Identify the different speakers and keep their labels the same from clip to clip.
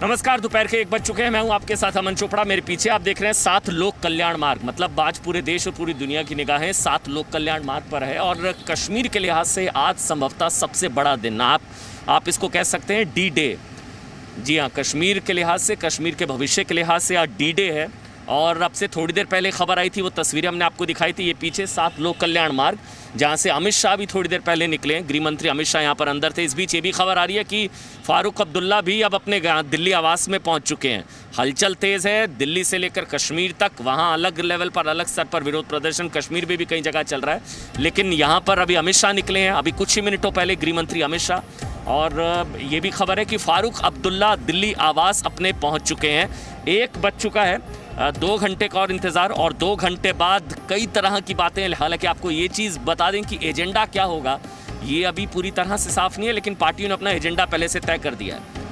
Speaker 1: नमस्कार, दोपहर के 1 बज चुके हैं। मैं हूं आपके साथ अमन चोपड़ा। मेरे पीछे आप देख रहे हैं 7 लोक कल्याण मार्ग, मतलब आज पूरे देश और पूरी दुनिया की निगाहें 7 लोक कल्याण मार्ग पर है। और कश्मीर के लिहाज से आज संभवतः सबसे बड़ा दिन, आप इसको कह सकते हैं डी डे। जी हाँ, कश्मीर के लिहाज से, कश्मीर के भविष्य के लिहाज से आज डी डे है। और अब से थोड़ी देर पहले खबर आई थी, वो तस्वीरें हमने आपको दिखाई थी। ये पीछे 7 लोक कल्याण मार्ग, जहाँ से अमित शाह भी थोड़ी देर पहले निकले हैं। गृह मंत्री अमित शाह यहाँ पर अंदर थे। इस बीच ये भी खबर आ रही है कि फारूक अब्दुल्ला भी अब अपने दिल्ली आवास में पहुँच चुके हैं। हलचल तेज़ है दिल्ली से लेकर कश्मीर तक। वहाँ अलग लेवल पर, अलग स्तर पर विरोध प्रदर्शन कश्मीर में भी कई जगह चल रहा है, लेकिन यहाँ पर अभी अमित शाह निकले हैं। अभी कुछ ही मिनटों पहले गृह मंत्री अमित शाह। और ये भी खबर है कि फारूक अब्दुल्ला दिल्ली आवास अपने पहुँच चुके हैं। 1 बज चुका है, 2 घंटे का और इंतज़ार, और 2 घंटे बाद कई तरह की बातें। हालांकि आपको ये चीज़ बता दें कि एजेंडा क्या होगा ये अभी पूरी तरह से साफ़ नहीं है, लेकिन पार्टियों ने अपना एजेंडा पहले से तय कर दिया है।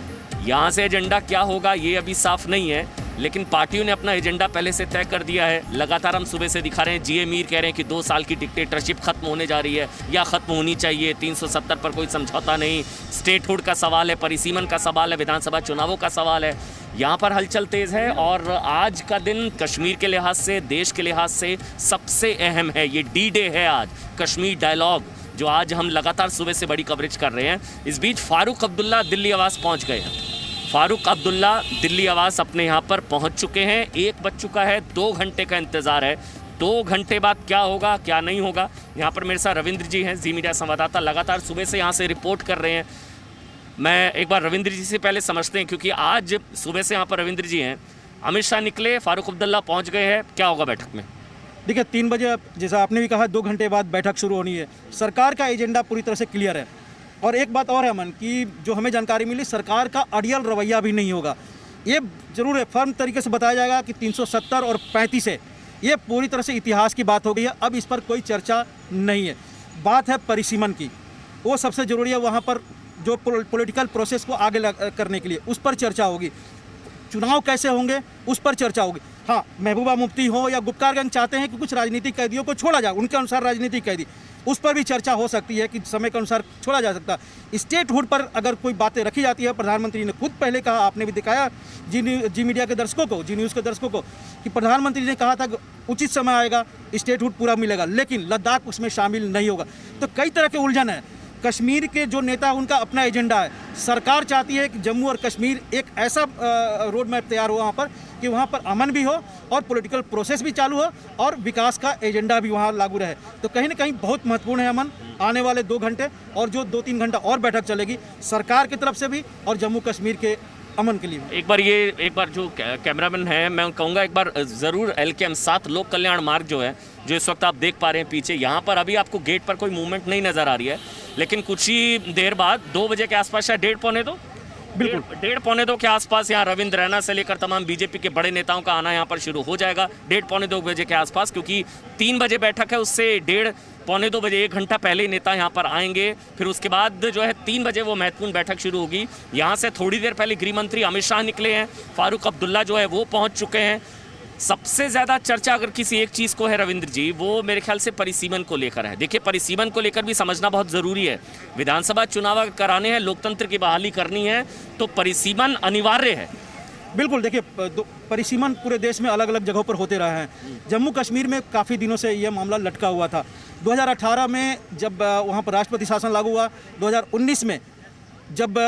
Speaker 1: यहाँ से एजेंडा क्या होगा ये अभी साफ़ नहीं है, लेकिन पार्टियों ने अपना एजेंडा पहले से तय कर दिया है। लगातार हम सुबह से दिखा रहे हैं, जीए मीर कह रहे हैं कि 2 साल की डिक्टेटरशिप खत्म होने जा रही है या ख़त्म होनी चाहिए। 370 पर कोई समझौता नहीं। स्टेटहुड का सवाल है, परिसीमन का सवाल है, विधानसभा चुनावों का सवाल है। यहाँ पर हलचल तेज़ है। और आज का दिन कश्मीर के लिहाज से, देश के लिहाज से सबसे अहम है। ये डी डे है आज, कश्मीर डायलॉग, जो आज हम लगातार सुबह से बड़ी कवरेज कर रहे हैं। इस बीच फारूक अब्दुल्ला दिल्ली आवास पहुँच गए हैं। फारूक अब्दुल्ला दिल्ली आवास अपने यहाँ पर पहुँच चुके हैं। 1 बज चुका है, 2 घंटे का इंतज़ार है। 2 घंटे बाद क्या होगा क्या नहीं होगा, यहाँ पर मेरे साथ रविंद्र जी हैं, जी मीडिया संवाददाता, लगातार सुबह से यहाँ से रिपोर्ट कर रहे हैं। मैं एक बार रविंद्र जी से पहले समझते हैं, क्योंकि आज सुबह से यहाँ पर रविंद्र जी हैं। अमित शाह निकले, फारूक अब्दुल्ला पहुँच गए हैं, क्या होगा बैठक में?
Speaker 2: देखिए 3 बजे, जैसा आपने भी कहा, 2 घंटे बाद बैठक शुरू होनी है। सरकार का एजेंडा पूरी तरह से क्लियर है। और एक बात और है अमन, कि जो हमें जानकारी मिली, सरकार का अड़ियल रवैया भी नहीं होगा। ये जरूर है, फर्म तरीके से बताया जाएगा कि 370 और 35 है, ये पूरी तरह से इतिहास की बात हो गई है। अब इस पर कोई चर्चा नहीं है। बात है परिसीमन की, वो सबसे ज़रूरी है। वहाँ पर जो पॉलिटिकल प्रोसेस को आगे करने के लिए उस पर चर्चा होगी। चुनाव कैसे होंगे उस पर चर्चा होगी। हाँ, महबूबा मुफ्ती हो या गुप्कारगंज चाहते हैं कि कुछ राजनीतिक कैदियों को छोड़ा जाए, उनके अनुसार राजनीतिक कैदी, उस पर भी चर्चा हो सकती है कि समय के अनुसार छोड़ा जा सकता है। स्टेटहुड पर अगर कोई बातें रखी जाती है, प्रधानमंत्री ने खुद पहले कहा, आपने भी दिखाया जी मीडिया के दर्शकों को, जी न्यूज़ के दर्शकों को, कि प्रधानमंत्री ने कहा था कि उचित समय आएगा, स्टेटहुड पूरा मिलेगा, लेकिन लद्दाख उसमें शामिल नहीं होगा। तो कई तरह के उलझन है। कश्मीर के जो नेता, उनका अपना एजेंडा है। सरकार चाहती है कि जम्मू और कश्मीर एक ऐसा रोड मैप तैयार हो वहाँ पर कि वहाँ पर अमन भी हो और पॉलिटिकल प्रोसेस भी चालू हो और विकास का एजेंडा भी वहाँ लागू रहे। तो कहीं ना कहीं बहुत महत्वपूर्ण है अमन, आने वाले 2 घंटे, और जो 2-3 घंटा और बैठक चलेगी सरकार की तरफ से भी और जम्मू कश्मीर के अमन के लिए। एक
Speaker 1: बार जो कैमरामैन है, मैं कहूँगा एक बार ज़रूर LKM 7 लोक कल्याण मार्ग जो है, जो इस वक्त आप देख पा रहे हैं पीछे, यहाँ पर अभी आपको गेट पर कोई मूवमेंट नहीं नज़र आ रही है, लेकिन कुछ ही देर बाद 2 बजे के आसपास, शायद 1:30 पौने 2, बिल्कुल 1:30 पौने 2 के आसपास यहाँ रविंद्र रैना से लेकर तमाम बीजेपी के बड़े नेताओं का आना यहाँ पर शुरू हो जाएगा 1:30 पौने 2 बजे के आसपास, क्योंकि 3 बजे बैठक है। उससे 1:30 पौने 2 बजे, 1 घंटा पहले नेता यहाँ पर आएंगे। फिर उसके बाद जो है 3 बजे वो महत्वपूर्ण बैठक शुरू होगी। यहाँ से थोड़ी देर पहले गृह मंत्री अमित शाह निकले हैं, फारूक अब्दुल्ला जो है वो पहुँच चुके हैं। सबसे ज़्यादा चर्चा अगर किसी एक चीज़ को है रविंद्र जी, वो मेरे ख्याल से परिसीमन को लेकर है। देखिए, परिसीमन को लेकर भी समझना बहुत ज़रूरी है। विधानसभा चुनाव कराने हैं, लोकतंत्र की बहाली करनी है, तो परिसीमन अनिवार्य है।
Speaker 2: बिल्कुल, देखिए परिसीमन पूरे देश में अलग अलग जगहों पर होते रहे हैं। जम्मू कश्मीर में काफ़ी दिनों से यह मामला लटका हुआ था। 2018 में जब वहाँ पर राष्ट्रपति शासन लागू हुआ, 2019 में जब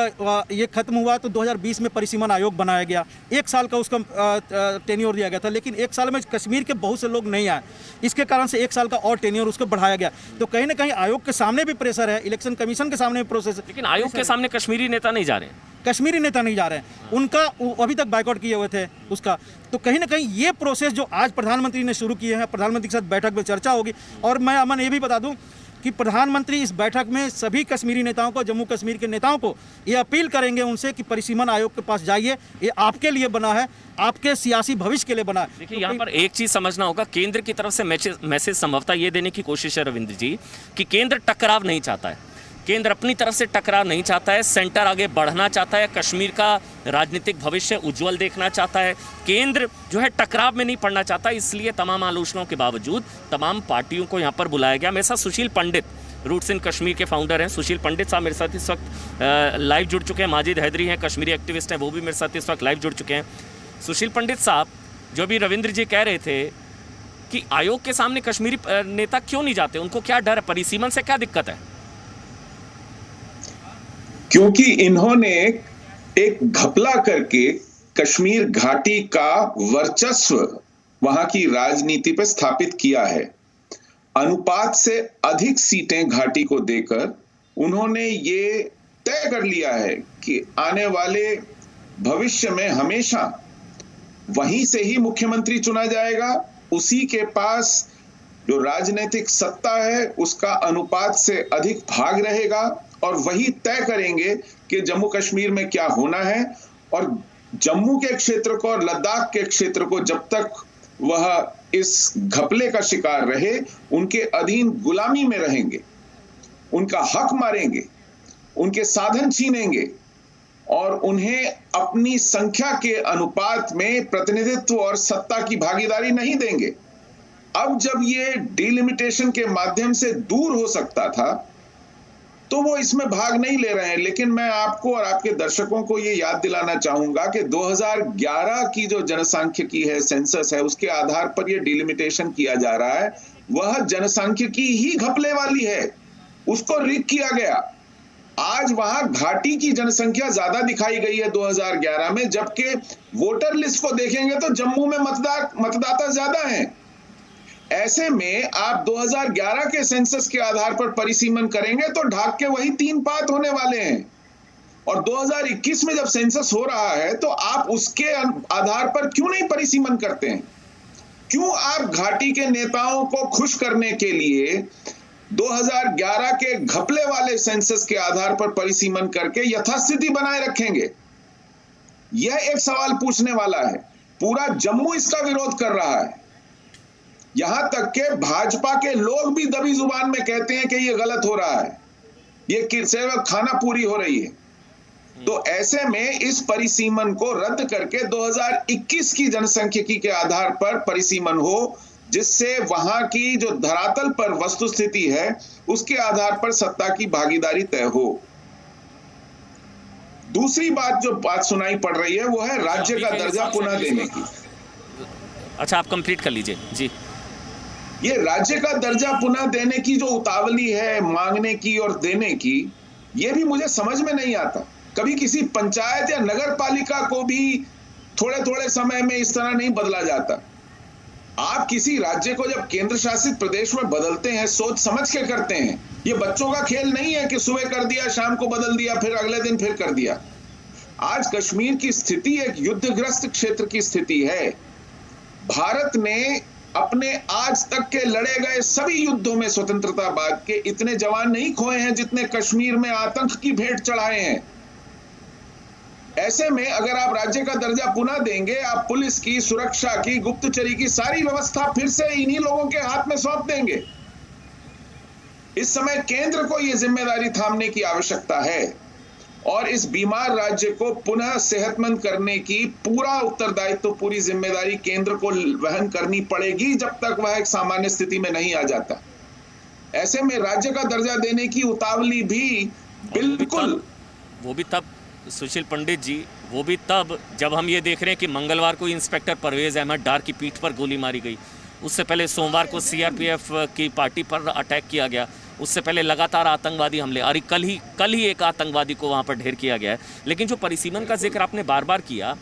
Speaker 2: ये खत्म हुआ, तो 2020 में परिसीमन आयोग बनाया गया। 1 साल का उसका टेन्योर दिया गया था, लेकिन 1 साल में कश्मीर के बहुत से लोग नहीं आए। इसके कारण से 1 साल का और टेन्योर उसको बढ़ाया गया। तो कहीं ना कहीं आयोग के सामने भी प्रेशर है, इलेक्शन कमीशन के सामने भी प्रोसेस है,
Speaker 1: लेकिन आयोग के सामने कश्मीरी नेता नहीं जा रहे हैं।
Speaker 2: कश्मीरी नेता नहीं जा रहे हैं, उनका अभी तक बाइकआउट किए हुए थे उसका। तो कहीं ना कहीं ये प्रोसेस जो आज प्रधानमंत्री ने शुरू किए हैं, प्रधानमंत्री के साथ बैठक में चर्चा होगी। और मैं अमन ये भी बता दूं कि प्रधानमंत्री इस बैठक में सभी कश्मीरी नेताओं को, जम्मू कश्मीर के नेताओं को ये अपील करेंगे उनसे कि परिसीमन आयोग के पास जाइए, ये आपके लिए बना है, आपके सियासी भविष्य के लिए बना है।
Speaker 1: देखिए, यहाँ पर एक चीज़ समझना होगा, केंद्र की तरफ से मैसेज संभवतः ये देने की कोशिश है रविंद्र जी, कि केंद्र टकराव नहीं चाहता है। केंद्र अपनी तरफ से टकराव नहीं चाहता है, सेंटर आगे बढ़ना चाहता है, कश्मीर का राजनीतिक भविष्य उज्जवल देखना चाहता है। केंद्र जो है टकराव में नहीं पड़ना चाहता, इसलिए तमाम आलोचनाओं के बावजूद तमाम पार्टियों को यहाँ पर बुलाया गया। मेरे साथ सुशील पंडित, रूट्स इन कश्मीर के फाउंडर हैं सुशील पंडित साहब मेरे साथ इस वक्त लाइव जुड़ चुके हैं। माजिद हैदरी हैं, कश्मीरी एक्टिविस्ट हैं, वो भी मेरे साथ इस वक्त लाइव जुड़ चुके हैं। सुशील पंडित साहब, जो भी रविंद्र जी कह रहे थे कि आयोग के सामने कश्मीरी नेता क्यों नहीं जाते, उनको क्या डर है, परिसीमन से क्या दिक्कत है?
Speaker 3: क्योंकि इन्होंने एक घपला करके कश्मीर घाटी का वर्चस्व वहां की राजनीति पर स्थापित किया है। अनुपात से अधिक सीटें घाटी को देकर उन्होंने ये तय कर लिया है कि आने वाले भविष्य में हमेशा वहीं से ही मुख्यमंत्री चुना जाएगा। उसी के पास जो राजनीतिक सत्ता है उसका अनुपात से अधिक भाग रहेगा और वही तय करेंगे कि जम्मू कश्मीर में क्या होना है। और जम्मू के क्षेत्र को और लद्दाख के क्षेत्र को जब तक वह इस घपले का शिकार रहे, उनके अधीन गुलामी में रहेंगे, उनका हक मारेंगे, उनके साधन छीनेंगे और उन्हें अपनी संख्या के अनुपात में प्रतिनिधित्व और सत्ता की भागीदारी नहीं देंगे। अब जब ये डिलिमिटेशन के माध्यम से दूर हो सकता था तो वो इसमें भाग नहीं ले रहे हैं। लेकिन मैं आपको और आपके दर्शकों को ये याद दिलाना चाहूंगा कि 2011 की जो जनसांख्यिकी है, सेंसस है, उसके आधार पर ये डिलिमिटेशन किया जा रहा है। वह जनसांख्यिकी ही घपले वाली है, उसको रिग किया गया। आज वहां घाटी की जनसंख्या ज्यादा दिखाई गई है 2011 में, जबकि वोटर लिस्ट को देखेंगे तो जम्मू में मतदाता ज्यादा हैं। ऐसे में आप 2011 के सेंसस के आधार पर परिसीमन करेंगे तो ढाक के वही 3 पात होने वाले हैं। और 2021 में जब सेंसस हो रहा है तो आप उसके आधार पर क्यों नहीं परिसीमन करते हैं? क्यों आप घाटी के नेताओं को खुश करने के लिए 2011 के घपले वाले सेंसस के आधार पर परिसीमन करके यथास्थिति बनाए रखेंगे? यह एक सवाल पूछने वाला है। पूरा जम्मू इसका विरोध कर रहा है। यहां तक के भाजपा के लोग भी दबी जुबान में कहते हैं कि यह गलत हो रहा है, ये सिर्फ खाना पूरी हो रही है। तो ऐसे में इस परिसीमन को रद्द करके 2021 की जनसांख्यिकी के आधार पर परिसीमन हो, जिससे वहां की जो धरातल पर वस्तुस्थिति है उसके आधार पर सत्ता की भागीदारी तय हो। दूसरी बात जो बात सुनाई पड़ रही है वो है राज्य का दर्जा पुनः देने की।
Speaker 1: अच्छा, आप कंप्लीट कर लीजिए जी।
Speaker 3: ये राज्य का दर्जा पुनः देने की जो उतावली है मांगने की और देने की, ये भी मुझे समझ में नहीं आता। कभी किसी पंचायत या नगर पालिका को भी थोड़े थोड़े समय में इस तरह नहीं बदला जाता। आप किसी राज्य को जब केंद्र शासित प्रदेश में बदलते हैं सोच समझ के करते हैं। ये बच्चों का खेल नहीं है कि सुबह कर दिया, शाम को बदल दिया, फिर अगले दिन फिर कर दिया। आज कश्मीर की स्थिति एक युद्धग्रस्त क्षेत्र की स्थिति है। भारत ने अपने आज तक के लड़े गए सभी युद्धों में स्वतंत्रता बाद के इतने जवान नहीं खोए हैं जितने कश्मीर में आतंक की भेंट चढ़ाए हैं। ऐसे में अगर आप राज्य का दर्जा पुनः देंगे, आप पुलिस की, सुरक्षा की, गुप्तचरी की सारी व्यवस्था फिर से इन्हीं लोगों के हाथ में सौंप देंगे। इस समय केंद्र को यह जिम्मेदारी थामने की आवश्यकता है और इस बीमार राज्य को पुनः सेहतमंद करने की पूरा उत्तरदायित्व, पूरी जिम्मेदारी केंद्र को वहन करनी पड़ेगी जब तक वह एक सामान्य स्थिति में नहीं आ जाता। ऐसे में राज्य का दर्जा देने की उतावली भी बिल्कुल,
Speaker 1: वो भी तब सुशील पंडित जी, वो भी तब जब हम ये देख रहे हैं कि मंगलवार को इंस्पेक्टर परवेज अहमद डार की पीठ पर गोली मारी गई। उससे पहले सोमवार को सीआरपीएफ की पार्टी पर अटैक किया गया। उससे पहले लगातार आतंकवादी हमले, और कल ही एक आतंकवादी को वहाँ पर ढेर किया गया है। लेकिन जो परिसीमन का जिक्र आपने बार बार किया,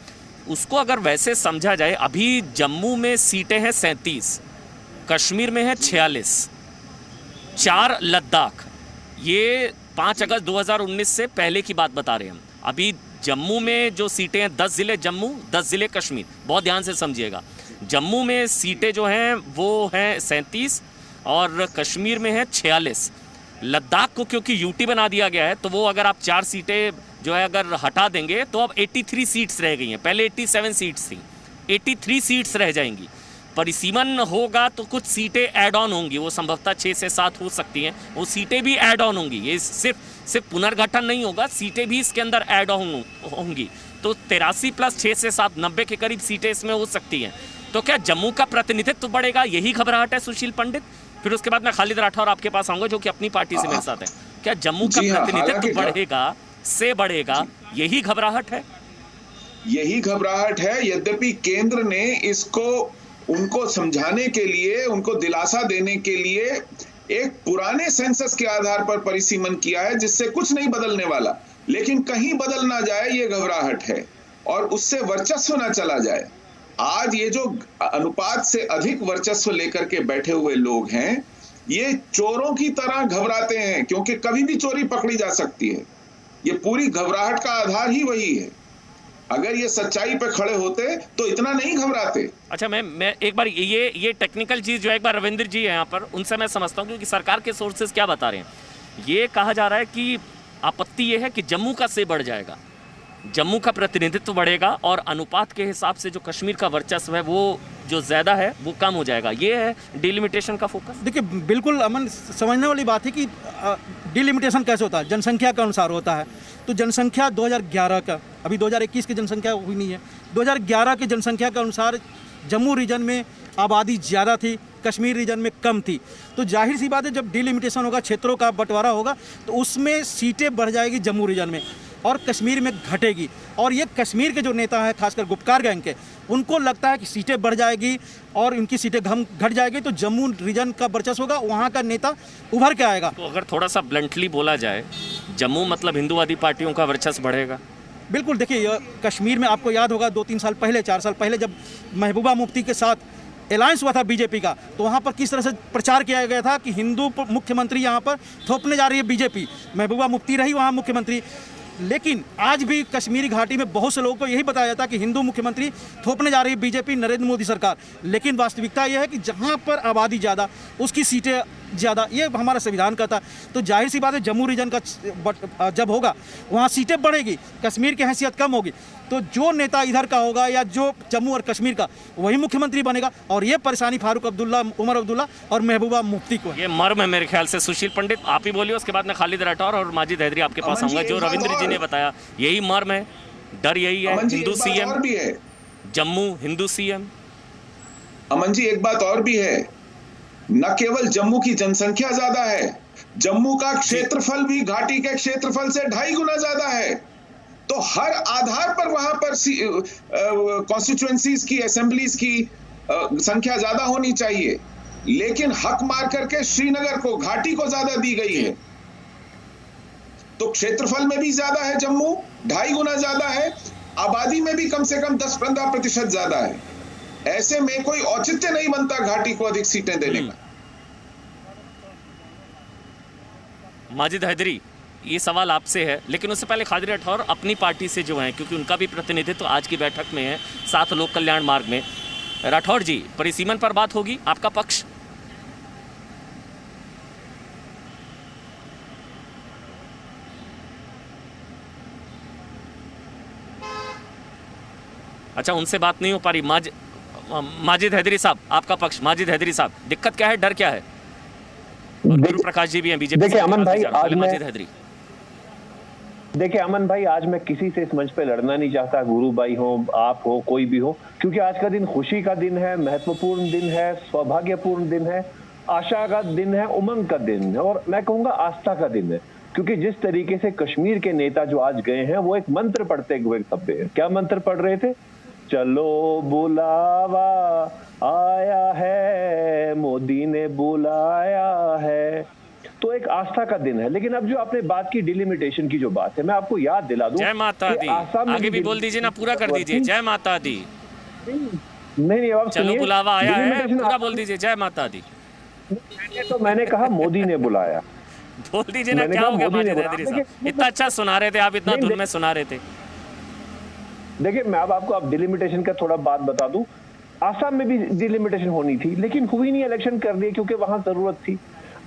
Speaker 1: उसको अगर वैसे समझा जाए, अभी जम्मू में सीटें हैं 37, कश्मीर में है 46, 4 लद्दाख। ये 5 अगस्त 2019 से पहले की बात बता रहे हैं हम। अभी जम्मू में जो सीटें हैं 10 ज़िले जम्मू, 10 ज़िले कश्मीर। बहुत ध्यान से समझिएगा, जम्मू में सीटें जो हैं वो हैं 37 और कश्मीर में है 46। लद्दाख को क्योंकि यूटी बना दिया गया है तो वो अगर आप 4 सीटें जो है अगर हटा देंगे तो अब 83 सीट्स रह गई हैं। पहले 87 सीट्स थी, 83 सीट्स रह जाएंगी। परिसीमन होगा तो कुछ सीटें ऐड ऑन होंगी, वो संभवतः 6 से 7 हो सकती हैं, वो सीटें भी ऐड ऑन होंगी। ये सिर्फ पुनर्गठन नहीं होगा, सीटें भी इसके अंदर ऐड ऑन होंगी। तो 83 + 6 से 7, 90 के करीब सीटें इसमें हो सकती हैं। तो क्या जम्मू का प्रतिनिधित्व बढ़ेगा? यही घबराहट है सुशील पंडित फिर उसके बाद मैं खालिद राठौर आपके पास आऊंगा जो कि अपनी पार्टी से मेरे साथ है। क्या जम्मू का प्रतिनिधित्व बढ़ेगा से बढ़ेगा, यही घबराहट है?
Speaker 3: यही घबराहट है। यद्यपि केंद्र ने इसको उनको समझाने के लिए, उनको दिलासा देने के लिए एक पुराने सेंसस के आधार पर परिसीमन किया है जिससे कुछ नहीं बदलने वाला, लेकिन कहीं बदल ना जाए ये घबराहट है और उससे वर्चस्व ना चला जाए। आज ये जो अनुपात से अधिक वर्चस्व लेकर के बैठे हुए लोग हैं, ये चोरों की तरह घबराते हैं क्योंकि कभी भी चोरी पकड़ी जा सकती है। ये पूरी घबराहट का आधार ही वही है। अगर ये सच्चाई पे खड़े होते तो इतना नहीं घबराते।
Speaker 1: अच्छा, मैं एक बार ये टेक्निकल चीज जो है, एक बार रविंद्र जी है यहाँ पर, उनसे मैं समझता हूँ क्योंकि सरकार के सोर्सेज क्या बता रहे हैं। ये कहा जा रहा है कि आपत्ति ये है कि जम्मू का से बढ़ जाएगा, जम्मू का प्रतिनिधित्व बढ़ेगा और अनुपात के हिसाब से जो कश्मीर का वर्चस्व है वो जो ज्यादा है वो कम हो जाएगा। ये है डिलिमिटेशन का फोकस।
Speaker 2: देखिए, बिल्कुल अमन, समझने वाली बात है कि डिलिमिटेशन कैसे होता है, जनसंख्या के अनुसार होता है। तो जनसंख्या 2011 का, अभी 2021 की जनसंख्या हुई नहीं है, 2011 की जनसंख्या के अनुसार जम्मू रीजन में आबादी ज़्यादा थी, कश्मीर रीजन में कम थी। तो जाहिर सी बात है जब डिलिमिटेशन होगा, क्षेत्रों का बंटवारा होगा, तो उसमें सीटें बढ़ जाएगी जम्मू रीजन में और कश्मीर में घटेगी। और ये कश्मीर के जो नेता हैं, खासकर गुप्कार गैंग के, उनको लगता है कि सीटें बढ़ जाएगी और उनकी सीटें घट जाएगी तो जम्मू रीजन का वर्चस्व होगा, वहाँ का नेता उभर के आएगा।
Speaker 1: तो अगर थोड़ा सा ब्लंटली बोला जाए, जम्मू मतलब हिंदूवादी पार्टियों का वर्चस्व बढ़ेगा।
Speaker 2: बिल्कुल, देखिए कश्मीर में आपको याद होगा 2-3 साल पहले, 4 साल पहले जब महबूबा मुफ्ती के साथ अलायंस हुआ था बीजेपी का, तो वहाँ पर किस तरह से प्रचार किया गया था कि हिंदू मुख्यमंत्री यहाँ पर थोपने जा रही है बीजेपी, महबूबा मुफ्ती रही वहाँ मुख्यमंत्री। लेकिन आज भी कश्मीरी घाटी में बहुत से लोगों को यही बताया जाता है कि हिंदू मुख्यमंत्री थोपने जा रही है बीजेपी, नरेंद्र मोदी सरकार। लेकिन वास्तविकता यह है कि जहां पर आबादी ज़्यादा उसकी सीटें ज़्यादा, ये हमारा संविधान का था। तो जाहिर सी बात है जम्मू रीजन का जब होगा वहाँ सीटें बढ़ेगी, कश्मीर की हैसियत कम होगी, तो जो नेता इधर का होगा या जो जम्मू और कश्मीर का, वही मुख्यमंत्री बनेगा। और ये परेशानी फारूक अब्दुल्ला, उमर अब्दुल्ला और महबूबा मुफ्ती को है।
Speaker 1: ये मर्म है मेरे ख्याल से। सुशील पंडित, आप ही बोलिए, उसके बाद मैं खालिद राठौर और माजिद हैदरी आपके पास आऊंगा। जो रविंद्र जी ने बताया यही मर्म है, डर यही है। हिंदू सीएम
Speaker 3: भी है
Speaker 1: जम्मू, हिंदू सीएम।
Speaker 3: अमन जी, एक बात और भी है, न केवल जम्मू की जनसंख्या ज्यादा है, जम्मू का क्षेत्रफल भी घाटी के क्षेत्रफल से 2.5 गुना ज्यादा है। तो हर आधार पर वहां पर कॉन्स्टिट्यूएंसीज की, असेंबलीज की संख्या ज्यादा होनी चाहिए, लेकिन हक मार करके श्रीनगर को, घाटी को ज्यादा दी गई है। तो क्षेत्रफल में भी ज्यादा है जम्मू, 2.5 गुना ज्यादा है, आबादी में भी कम से कम 10-15% ज्यादा है। ऐसे में कोई औचित्य नहीं बनता घाटी को अधिक सीटें देने का।
Speaker 1: माजिद हैदरी, ये सवाल आपसे है, लेकिन उससे पहले खालिद राठौर अपनी पार्टी से जो हैं, क्योंकि उनका भी प्रतिनिधित्व तो आज की बैठक में है, 7 लोक कल्याण मार्ग में। राठौर जी, परिसीमन पर बात होगी, आपका पक्ष? अच्छा, उनसे बात नहीं हो पा रही। माजिद हैदरी साहब, आपका पक्ष। माजिद हैदरी साहब, दिक्कत क्या है, डर क्या है? गुरु प्रकाश जी भी हैं बीजेपी।
Speaker 4: देखिए अमन भाई, आज मैं किसी से इस मंच पे लड़ना नहीं चाहता, गुरु भाई हो, आप हो, कोई भी हो, क्योंकि आज का दिन खुशी का दिन है, महत्वपूर्ण दिन है, सौभाग्यपूर्ण दिन है, आशा का दिन है, उमंग का दिन है, और मैं कहूंगा आस्था का दिन है। क्योंकि जिस तरीके से कश्मीर के नेता जो आज गए हैं, वो एक मंत्र पढ़ते हुए सब पे, क्या मंत्र पढ़ रहे थे? चलो बुलावा आया है, मोदी ने बुलाया है। तो एक आस्था का दिन है। लेकिन अब जो आपने बात की डिलिमिटेशन की जो बात है, मैं आपको याद दिला दूं,
Speaker 1: जय माता दी, आगे भी बोल दीजिए ना, पूरा कर दीजिए, जय माता दी।
Speaker 4: नहीं, अब
Speaker 1: चलो बुलावा आया है, पूरा बोल दीजिए, जय माता दी।
Speaker 4: मैंने कहा मोदी ने बुलाया।
Speaker 1: बोल दीजिए ना, क्या हो गया माजिद हैदरी साहब? इतना अच्छा सुना रहे थे आप, इतना धुन में सुना रहे थे।
Speaker 4: देखिए, मैं अब आपको डिलिमिटेशन का थोड़ा बात बता दूं। आसाम में भी डिलिमिटेशन होनी थी, लेकिन हुई नहीं, इलेक्शन कर दिए क्योंकि वहां जरूरत थी।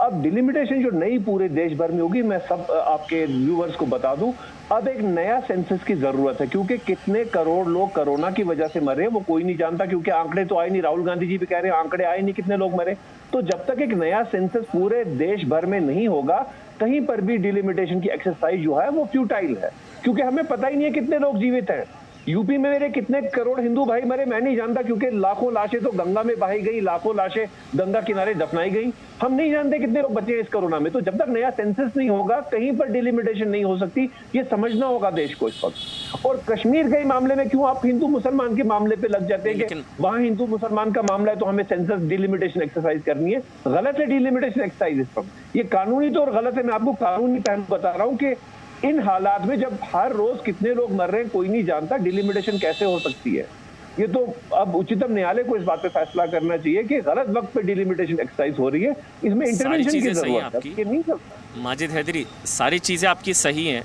Speaker 4: अब डिलिमिटेशन जो नई पूरे देश भर में होगी, मैं सब आपके व्यूअर्स को बता दूं, अब एक नया सेंसस की जरूरत है, क्योंकि कितने करोड़ लोग कोरोना की वजह से मरे वो कोई नहीं जानता, क्योंकि आंकड़े तो आए नहीं। राहुल गांधी जी भी कह रहे हैं आंकड़े आए नहीं, कितने लोग मरे। तो जब तक एक नया सेंसस पूरे देश भर में नहीं होगा, कहीं पर भी डिलिमिटेशन की एक्सरसाइज जो है वो फ्यूटाइल है, क्योंकि हमें पता ही नहीं है कितने लोग जीवित हैं। यूपी में मेरे कितने करोड़ हिंदू भाई मरे मैं नहीं जानता, क्योंकि लाखों लाशें तो गंगा में बहाई गई, लाखों लाशें गंगा किनारे दफनाई गई। हम नहीं जानते कितने लोग बचे हैं इस कोरोना में। तो जब तक नया सेंसस नहीं होगा, कहीं पर डिलिमिटेशन नहीं हो सकती। ये समझना होगा देश को इस वक्त। और कश्मीर के मामले में क्यों आप हिंदू मुसलमान के मामले पे लग जाते हैं कि वहां हिंदू मुसलमान का मामला है तो हमें सेंसस डिलिमिटेशन एक्सरसाइज करनी है। गलत है डिलिमिटेशन एक्सरसाइज इस वक्त, ये कानूनी तौर गलत है। मैं आपको कानूनी पहलू बता रहा हूं कि इन हालात में जब हर रोज कितने लोग मर रहे हैं कोई नहीं जानता, डिलिमिटेशन कैसे हो सकती है। ये तो अब उच्चतम न्यायालय को इस बात पे फैसला करना चाहिए कि गलत वक्त पे डिलिमिटेशन एक्सरसाइज हो रही है, इसमें इंटरवेंशन की जरूरत है। नहीं सकता
Speaker 1: माजिद हैदरी, सारी चीज़ें आपकी सही हैं,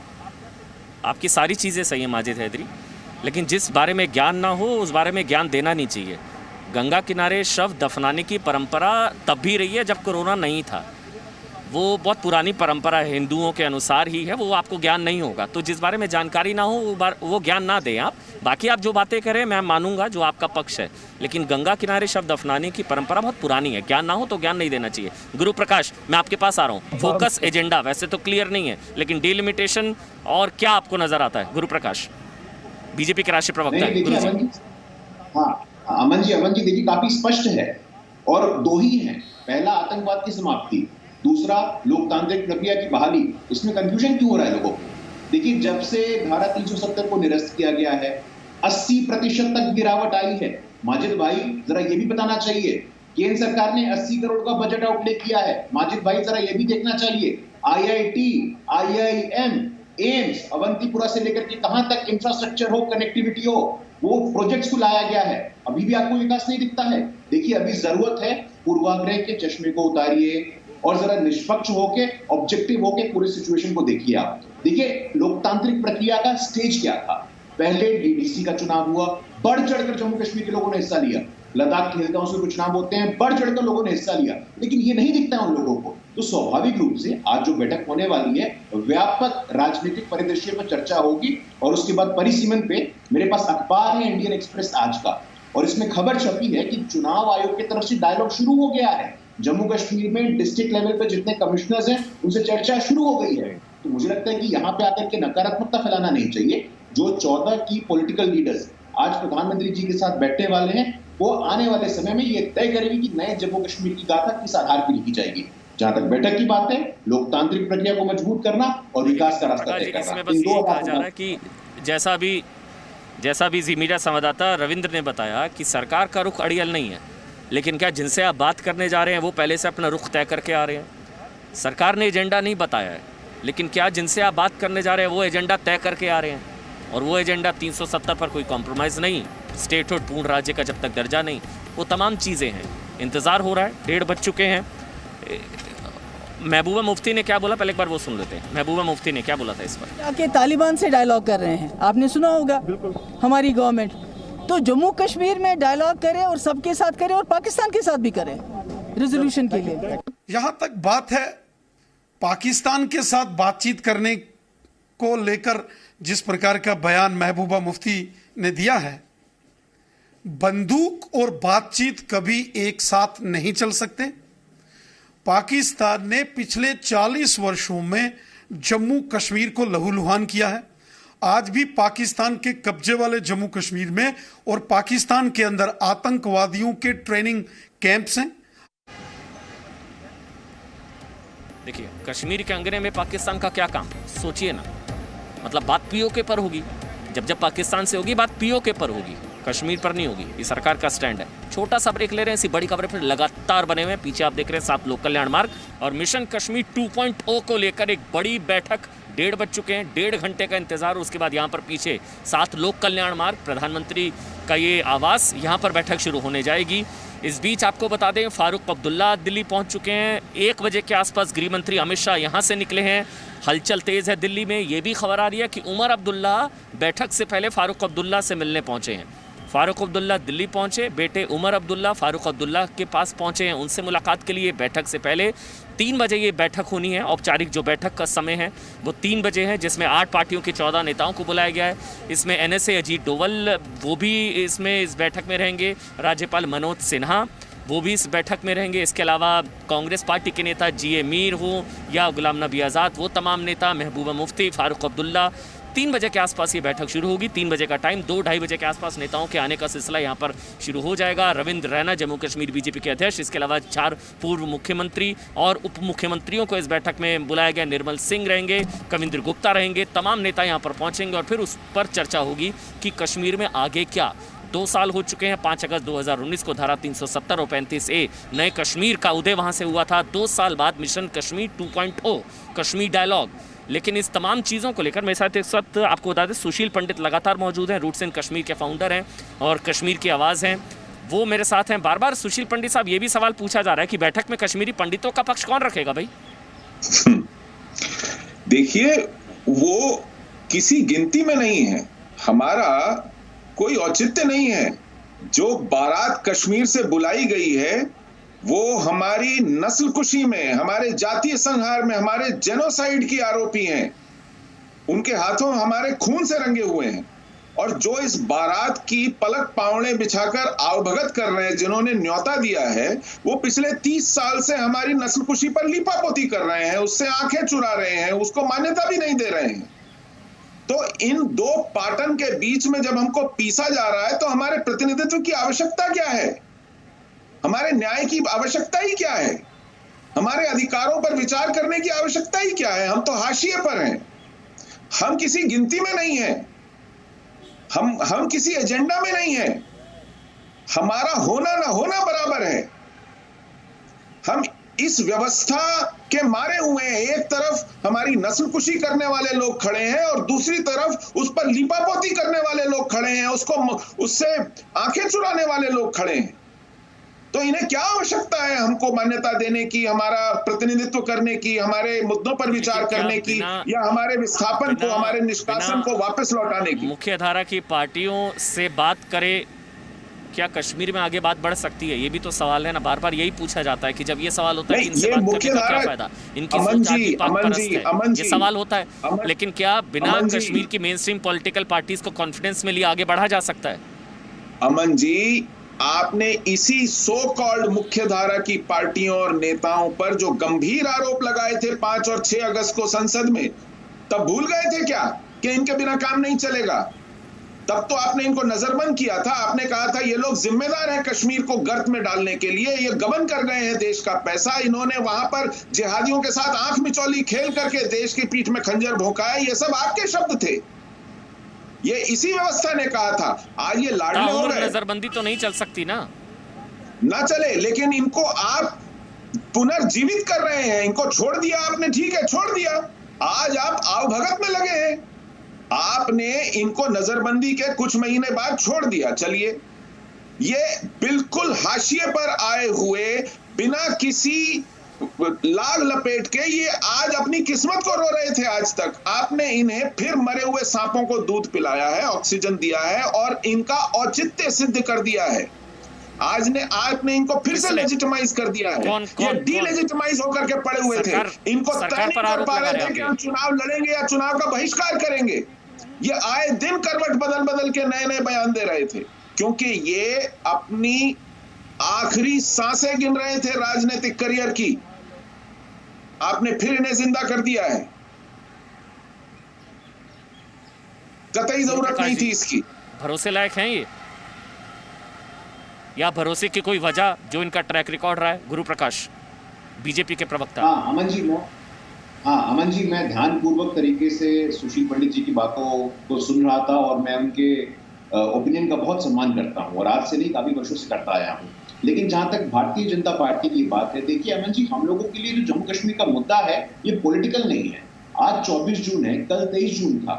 Speaker 1: आपकी सारी चीज़ें सही हैं माजिद हैदरी, लेकिन जिस बारे में ज्ञान ना हो उस बारे में ज्ञान देना नहीं चाहिए। गंगा किनारे शव दफनाने की परंपरा तब भी रही है जब कोरोना नहीं था। वो बहुत पुरानी परंपरा है, हिंदुओं के अनुसार ही है, वो आपको ज्ञान नहीं होगा। तो जिस बारे में जानकारी ना हो वो ज्ञान ना दें आप। बाकी आप जो बातें करें मैं मानूंगा, जो आपका पक्ष है, लेकिन गंगा किनारे शव दफनाने की परंपरा बहुत पुरानी है। ज्ञान ना हो तो ज्ञान नहीं देना चाहिए। गुरु प्रकाश, मैं आपके पास आ रहा हूँ। फोकस एजेंडा वैसे तो क्लियर नहीं है, लेकिन डिलिमिटेशन और क्या आपको नजर आता है? गुरु प्रकाश, बीजेपी के राष्ट्रीय प्रवक्ता है।
Speaker 5: हाँ अमन जी देखिए काफी स्पष्ट है और दो ही है। पहला आतंकवाद की समाप्ति, दूसरा लोकतांत्रिक प्रक्रिया की बहाली। इसमें कंफ्यूजन क्यों हो रहा है लोगों को? देखिए जब से धारा 370 को निरस्त किया गया है 80% तक गिरावट आई है। माजिद भाई जरा ये भी बताना चाहिए, केंद्र सरकार ने 80 करोड़ का बजट आउटले किया है। माजिद भाई जरा ये भी देखना चाहिए, IIT, IIM, एम्स, अवंतीपुरा से लेकर के कहां तक इंफ्रास्ट्रक्चर हो, कनेक्टिविटी हो, वो प्रोजेक्ट्स को लाया गया है। अभी भी आपको विकास नहीं दिखता है। देखिए अभी जरूरत है पूर्वाग्रह के चश्मे को उतारिए और जरा निष्पक्ष होके, ऑब्जेक्टिव होके पूरी सिचुएशन को देखिए। आप देखिए लोकतांत्रिक प्रक्रिया का स्टेज क्या था। पहले डीडीसी का चुनाव हुआ, बढ़ चढ़कर जम्मू कश्मीर के लोगों ने हिस्सा लिया। लद्दाख खेलता उसमें कुछ चुनाव होते हैं, बढ़ चढ़कर लोगों ने हिस्सा लिया, लेकिन ये नहीं दिखता है उन लोगों को। तो स्वाभाविक रूप से आज जो बैठक होने वाली है व्यापक राजनीतिक परिदृश्य पर चर्चा होगी और उसके बाद परिसीमन पे मेरे पास अखबार है इंडियन एक्सप्रेस आज का, और इसमें खबर छपी है कि चुनाव आयोग की तरफ से डायलॉग शुरू हो गया है। जम्मू कश्मीर में डिस्ट्रिक्ट लेवल पे जितने कमिश्नर्स हैं उनसे चर्चा शुरू हो गई है। तो मुझे लगता है कि यहाँ पे आकर के नकारात्मकता फैलाना नहीं चाहिए। जो 14 की पॉलिटिकल लीडर्स आज प्रधानमंत्री जी के साथ बैठने वाले हैं, वो आने वाले समय में ये तय करेंगे कि नए जम्मू कश्मीर की गाथा किस आधार पर लिखी जाएगी। जहां तक बैठक की बात है, लोकतांत्रिक प्रक्रिया को मजबूत करना और विकास का रास्ता तय करना।
Speaker 1: इसमें बस ये कहा जा रहा है कि जैसा भी जी मीडिया संवाददाता रविंद्र ने बताया कि सरकार का रुख अड़ियल नहीं है, लेकिन क्या जिनसे आप बात करने जा रहे हैं वो पहले से अपना रुख तय करके आ रहे हैं? सरकार ने एजेंडा नहीं बताया है, लेकिन क्या जिनसे आप बात करने जा रहे हैं वो एजेंडा तय करके आ रहे हैं? और वो एजेंडा 370 पर कोई कॉम्प्रोमाइज़ नहीं, स्टेटहुड पूर्ण राज्य का जब तक दर्जा नहीं, वो तमाम चीज़ें हैं। इंतज़ार हो रहा है, 1:30 बज चुके हैं। महबूबा मुफ्ती ने क्या बोला, पहले एक बार वो सुन लेते हैं। महबूबा मुफ्ती ने क्या बोला था इस पर?
Speaker 6: कि तालिबान से डायलॉग कर रहे हैं, आपने सुना होगा हमारी गवर्नमेंट। तो जम्मू कश्मीर में डायलॉग करें और सबके साथ करें और पाकिस्तान के साथ भी करें रेजोल्यूशन के लिए।
Speaker 7: यहाँ तक बात है पाकिस्तान के साथ बातचीत करने को लेकर जिस प्रकार का बयान महबूबा मुफ्ती ने दिया है, बंदूक और बातचीत कभी एक साथ नहीं चल सकते। पाकिस्तान ने पिछले 40 वर्षों में जम्मू कश्मीर को लहूलुहान किया है। आज भी पाकिस्तान के कब्जे वाले जम्मू कश्मीर में और पाकिस्तान के अंदर आतंकवादियों के ट्रेनिंग कैंप्स हैं।
Speaker 1: देखिए कश्मीर के अंगने में पाकिस्तान का क्या काम, सोचिए ना। मतलब बात पीओके पर होगी, जब पाकिस्तान से होगी बात पीओके पर होगी, कश्मीर पर नहीं होगी। ये सरकार का स्टैंड है। छोटा सा ब्रेक ले रहे हैं, इसी बड़ी खबर फिर लगातार बने हुए हैं। पीछे आप देख रहे हैं 7 लोक कल्याण मार्ग और मिशन कश्मीर 2.0 को लेकर एक बड़ी बैठक। 1:30 बज चुके हैं, 1.5 घंटे का इंतजार। उसके बाद यहाँ पर पीछे 7 लोक कल्याण मार्ग, प्रधानमंत्री का ये आवास, यहाँ पर बैठक शुरू होने जाएगी। इस बीच आपको बता दें फारूक अब्दुल्ला दिल्ली पहुँच चुके हैं। 1 बजे के आसपास गृह मंत्री अमित शाह यहाँ से निकले हैं। हलचल तेज़ है दिल्ली में। ये भी खबर आ रही है कि उमर अब्दुल्ला बैठक से पहले फारूक अब्दुल्ला से मिलने पहुँचे हैं। फारूक अब्दुल्ला दिल्ली पहुंचे, बेटे उमर अब्दुल्ला फारूक अब्दुल्ला के पास पहुंचे हैं, उनसे मुलाकात के लिए। बैठक से पहले 3 बजे ये बैठक होनी है। औपचारिक जो बैठक का समय है वो 3 बजे है, जिसमें 8 पार्टियों के 14 नेताओं को बुलाया गया है। इसमें NSA अजीत डोवल वो भी इसमें इस बैठक में रहेंगे। राज्यपाल मनोज सिन्हा वो भी इस बैठक में रहेंगे। इसके अलावा कांग्रेस पार्टी के नेता GA मीर हो या गुलाम नबी आज़ाद, वो तमाम नेता, महबूबा मुफ्ती, फारूक अब्दुल्ला, 3 बजे के आसपास ये बैठक शुरू होगी। 3 बजे का टाइम, 2-2:30 बजे के आसपास नेताओं के आने का सिलसिला यहाँ पर शुरू हो जाएगा। रविंद्र रैना जम्मू कश्मीर बीजेपी के अध्यक्ष, इसके अलावा 4 पूर्व मुख्यमंत्री और उप मुख्यमंत्रियों को इस बैठक में बुलाया गया। निर्मल सिंह रहेंगे, कविंद्र गुप्ता रहेंगे, तमाम नेता यहाँ पर पहुंचेंगे और फिर उस पर चर्चा होगी कि कश्मीर में आगे क्या। 2 साल हो चुके हैं। 5 अगस्त 2019 को धारा 370 और 35A नए कश्मीर का उदय वहां से हुआ था। 2 साल बाद मिशन कश्मीर 2.0, कश्मीर डायलॉग। लेकिन इस तमाम चीज़ों को लेकर मेरे साथ इस वक्त आपको बता दें सुशील पंडित लगातार मौजूद हैं, रूट्स इन कश्मीर के फाउंडर हैं और कश्मीर की आवाज़ हैं, वो मेरे साथ हैं। बार बार सुशील पंडित साहब, ये भी सवाल पूछा जा रहा है कि बैठक में कश्मीरी पंडितों का पक्ष कौन रखेगा भाई?
Speaker 3: देखिए, वो किसी गिनती में नहीं है, हमारा कोई औचित्य नहीं है। जो बारात कश्मीर से बुलाई गई है वो हमारी नस्ल कुशी में, हमारे जातीय संहार में, हमारे जेनोसाइड की आरोपी हैं। उनके हाथों हमारे खून से रंगे हुए हैं। और जो इस बारात की पलक पावड़े बिछाकर आवभगत कर रहे हैं, जिन्होंने न्योता दिया है, वो पिछले 30 साल से हमारी नस्ल कुशी पर लीपापोती कर रहे हैं, उससे आंखें चुरा रहे हैं, उसको मान्यता भी नहीं दे रहे हैं। तो इन 2 पाटन के बीच में जब हमको पीसा जा रहा है तो हमारे प्रतिनिधित्व की आवश्यकता क्या है? हमारे न्याय की आवश्यकता ही क्या है? हमारे अधिकारों पर विचार करने की आवश्यकता ही क्या है? हम तो हाशिए पर हैं, हम किसी गिनती में नहीं हैं, हम किसी एजेंडा में नहीं हैं। हमारा होना ना होना बराबर है। हम इस व्यवस्था के मारे हुए हैं। एक तरफ हमारी नस्ल कुशी करने वाले लोग खड़े हैं और दूसरी तरफ उस पर लीपापोती करने वाले लोग खड़े हैं, उससे आंखें चुराने वाले लोग खड़े हैं। तो इन्हें क्या आवश्यकता है हमको मान्यता देने की, हमारा प्रतिनिधित्व करने की, हमारे मुद्दों पर विचार करने की, या हमारे विस्थापन को, हमारे निष्कासन को वापस लौटाने की?
Speaker 1: मुख्य धारा की पार्टियों से बात करे, क्या कश्मीर में आगे बात बढ़ सकती है? ये भी तो सवाल है ना, बार बार यही पूछा जाता है कि जब ये सवाल होता है कि इनसे बात करने का क्या फायदा, इनकी सोच जाति परस्त है, ये सवाल होता है। लेकिन क्या बिना कश्मीर की मेन स्ट्रीम पॉलिटिकल पार्टीज को कॉन्फिडेंस में लिए आगे बढ़ा जा सकता है?
Speaker 3: अमन जी, आपने इसी सो कॉल्ड मुख्य धारा की पार्टियों और नेताओं पर जो गंभीर आरोप लगाए थे 5 और 6 अगस्त को संसद में, तब भूल गए थे क्या कि इनके बिना काम नहीं चलेगा? तब तो आपने इनको नजरबंद किया था। आपने कहा था ये लोग जिम्मेदार हैं कश्मीर को गर्त में डालने के लिए, ये गबन कर गए हैं देश का पैसा, इन्होंने वहां पर जिहादियों के साथ आंख मिचौली खेल करके देश की पीठ में खंजर भोंका है। ये सब आपके शब्द थे, ये इसी व्यवस्था ने कहा था। आज ये लाडले हो गए।
Speaker 1: नजरबंदी तो नहीं चल सकती ना
Speaker 3: चले, लेकिन इनको आप पुनर्जीवित कर रहे हैं। इनको छोड़ दिया आपने, ठीक है, छोड़ दिया। आज आप आवभगत में लगे हैं। आपने इनको नजरबंदी के कुछ महीने बाद छोड़ दिया। चलिए, ये बिल्कुल हाशिए पर आए हुए, बिना किसी लाग लपेट के, ये आज अपनी किस्मत को रो रहे थे। आज तक आपने इन्हें फिर मरे हुए सांपों को दूध पिलाया है, ऑक्सीजन दिया है और इनका औचित्य सिद्ध कर दिया है। आपने इनको फिर से लेजिटिमाइज कर दिया है। ये डीलेजिटिमाइज होकर के पड़े हुए थे। इनको तय नहीं कर पा रहे थे कि हम चुनाव लड़ेंगे या चुनाव का बहिष्कार करेंगे। ये आए दिन करवट बदल बदल के नए नए बयान दे रहे थे, क्योंकि ये अपनी आखिरी सांसें गिन रहे थे राजनीतिक करियर की। आपने फिर इन्हें जिंदा कर दिया है। कतई जरूरत नहीं थी इसकी।
Speaker 1: भरोसे लायक हैं ये, या भरोसे की कोई वजह जो इनका ट्रैक रिकॉर्ड रहा है? गुरु प्रकाश, बीजेपी के प्रवक्ता।
Speaker 5: अमन जी, मैं ध्यानपूर्वक तरीके से सुशील पंडित जी की बातों को सुन रहा था और मैं उनके ओपिनियन का बहुत सम्मान करता हूं और आज से नहीं, काफी वर्षों से करता आया हूं। लेकिन जहां तक भारतीय जनता पार्टी की बात है, देखिए अमन जी, हम लोगों के लिए जो जम्मू कश्मीर का मुद्दा है ये पॉलिटिकल नहीं है। आज 24 जून है, कल 23 जून था।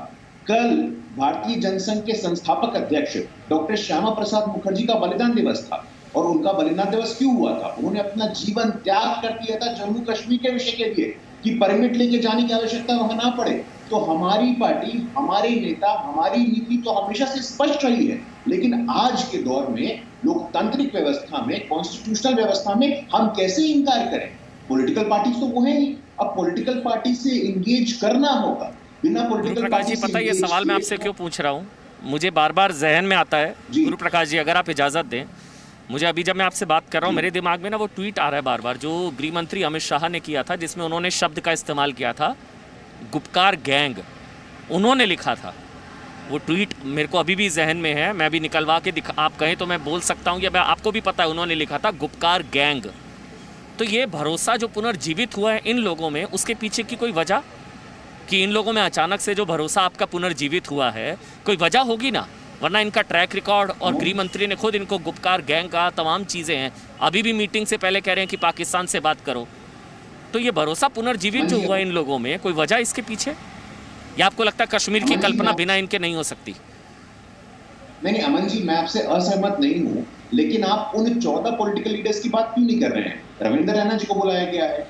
Speaker 5: कल भारतीय जनसंघ के संस्थापक अध्यक्ष डॉक्टर श्यामा प्रसाद मुखर्जी का बलिदान दिवस था। और उनका बलिदान दिवस क्यों हुआ था? उन्होंने अपना जीवन त्याग कर दिया था जम्मू कश्मीर के विषय के लिए, कि परमिट लेके जाने की आवश्यकता वहां ना पड़े। तो हमारी पार्टी, हमारे नेता, हमारी नीति तो हमेशा से स्पष्ट रही है। लेकिन आज के दौर में, लोकतांत्रिक व्यवस्था में, कॉन्स्टिट्यूशनल व्यवस्था में हम कैसे इनकार करें? पॉलिटिकल पार्टी तो वो है ही। अब पॉलिटिकल पार्टी से इंगेज करना होगा। बिना पॉलिटिकल पार्टी से,
Speaker 1: पता है ये सवाल मैं आपसे क्यों पूछ रहा हूँ, मुझे बार बार जहन में आता है। गुरु प्रकाश जी, अगर आप इजाजत दें मुझे, अभी जब मैं आपसे बात कर रहा हूँ मेरे दिमाग में ना वो ट्वीट आ रहा है बार बार, जो गृह मंत्री अमित शाह ने किया था, जिसमें उन्होंने शब्द का इस्तेमाल किया था गुपकार गैंग। उन्होंने लिखा था। वो ट्वीट मेरे को अभी भी जहन में है, मैं भी निकलवा के दिखा, आप कहें तो मैं बोल सकता हूँ, या मैं आपको भी पता है उन्होंने लिखा था गुपकार गैंग। तो ये भरोसा जो पुनर्जीवित हुआ है इन लोगों में, उसके पीछे की कोई वजह, कि इन लोगों में अचानक से जो भरोसा आपका पुनर्जीवित हुआ है, कोई वजह होगी ना, वरना इनका ट्रैक रिकॉर्ड, और गृह मंत्री ने खुद इनको गुपकार गैंग कहा, तमाम चीज़ें हैं। अभी भी मीटिंग से पहले कह रहे हैं कि पाकिस्तान से बात करो। तो ये भरोसा पुनर्जीवित जो हुआ इन लोगों में, कोई वजह इसके पीछे, या आपको लगता है कश्मीर की कल्पना बिना इनके नहीं हो सकती?
Speaker 5: नहीं अमन जी, मैं आपसे असहमत नहीं हूं, लेकिन आप उन 14 पॉलिटिकल लीडर्स की बात क्यों नहीं कर रहे हैं? रविंद्र रैना जी को बुलाया गया है,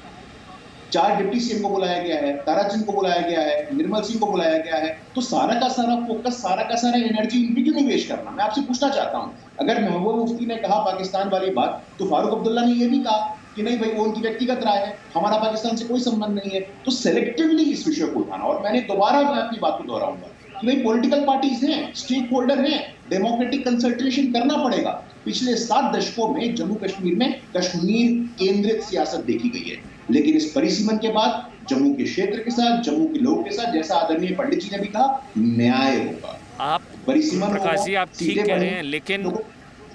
Speaker 5: 4 डिप्टी सीएम को बुलाया गया है, ताराचंद को बुलाया गया है, निर्मल सिंह को बुलाया गया है, तो सारा का सारा फोकस, सारा का सारा एनर्जी इन पे क्यों नहीं वेस्ट करना? मैं आपसे पूछना चाहता हूं, अगर महबूबा मुफ्ती ने कहा पाकिस्तान वाली बात, तो फारूक अब्दुल्ला ने यह भी कहा कि नहीं भाई वो उनकी व्यक्तिगत राय है, हमारा पाकिस्तान से कोई संबंध नहीं है। तो सेलेक्टिवली इस विषय को उठाना, और मैंने दोबारा मैं अपनी बात को दोहराऊंगा कि भाई पॉलिटिकल पार्टीज हैं, स्टेक होल्डर हैं, डेमोक्रेटिक कंसल्टेशन करना पड़ेगा। पिछले 7 दशकों में जम्मू कश्मीर में कश्मीर केंद्रित सियासत देखी गई है, लेकिन इस परिसीमन के बाद जम्मू के क्षेत्र के साथ, जम्मू के लोगों के साथ, जैसा आदरणीय पंडित जी ने भी कहा, न्याय होगा।
Speaker 1: आप प्रकाश जी, आप ठीक कह रहे हैं,